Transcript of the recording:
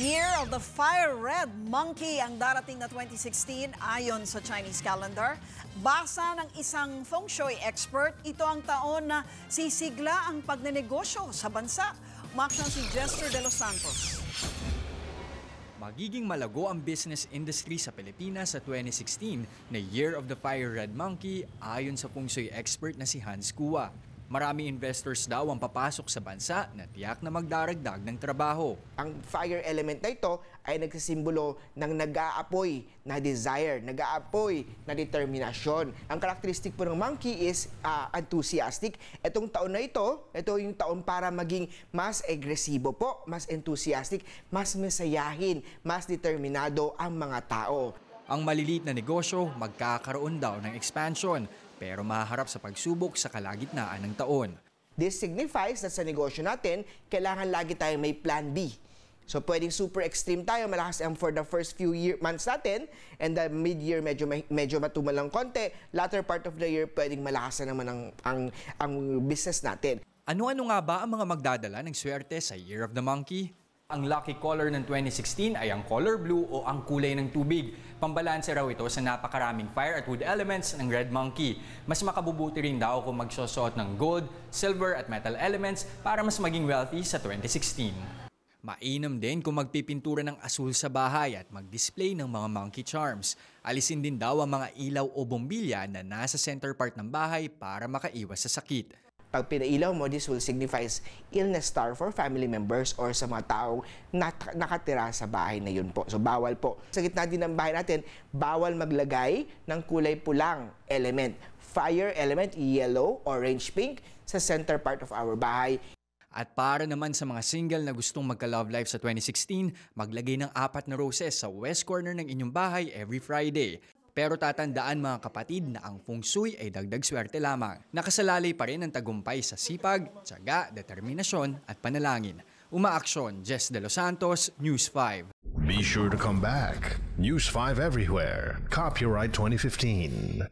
Year of the Fire Red Monkey ang darating na 2016 ayon sa Chinese calendar. Basa ng isang feng shui expert, ito ang taon na sisigla ang pagnenegosyo sa bansa. Umaksyon si Jester de los Santos. Magiging malago ang business industry sa Pilipinas sa 2016 na Year of the Fire Red Monkey ayon sa feng shui expert na si Hans Kua. Marami investors daw ang papasok sa bansa na tiyak na magdaragdag ng trabaho. Ang fire element na ito ay nagsisimbolo ng nag-aapoy na desire, nag-aapoy na determinasyon. Ang karakteristik po ng monkey is enthusiastic. Itong taon na ito yung taon para maging mas agresibo po, mas enthusiastic, mas masayahin, mas determinado ang mga tao. Ang maliliit na negosyo magkakaroon daw ng expansion, pero maharap sa pagsubok sa kalagitnaan ng taon. This signifies that sa negosyo natin, kailangan lagi tayong may plan B. So pwedeng super extreme tayo, malakas for the first few months natin, and the mid-year medyo matumal lang konti, latter part of the year pwedeng malakas na naman ang business natin. Ano-ano nga ba ang mga magdadala ng swerte sa Year of the Monkey? Ang lucky color ng 2016 ay ang color blue o ang kulay ng tubig. Pambalanse raw ito sa napakaraming fire at wood elements ng Red Monkey. Mas makabubuti rin daw kung magsusuot ng gold, silver at metal elements para mas maging wealthy sa 2016. Mainam din kung magpipintura ng asul sa bahay at mag-display ng mga monkey charms. Alisin din daw ang mga ilaw o bombilya na nasa center part ng bahay para makaiwas sa sakit. Pag pinailaw mo, this will signifies illness star for family members or sa mga taong nakatira sa bahay na yun po. So bawal po. Sa gitna din ng bahay natin, bawal maglagay ng kulay pulang element. Fire element, yellow, orange, pink sa center part of our bahay. At para naman sa mga single na gustong magka-love life sa 2016, maglagay ng 4 na roses sa west corner ng inyong bahay every Friday. Pero tatandaan mga kapatid na ang feng shui ay dagdag swerte lamang. Nakasalalay pa rin ang tagumpay sa sipag, tiyaga, determinasyon at panalangin. Umaaksyon, Jess de los Santos, News 5. Be sure to come back. News 5 everywhere. Copyright 2015.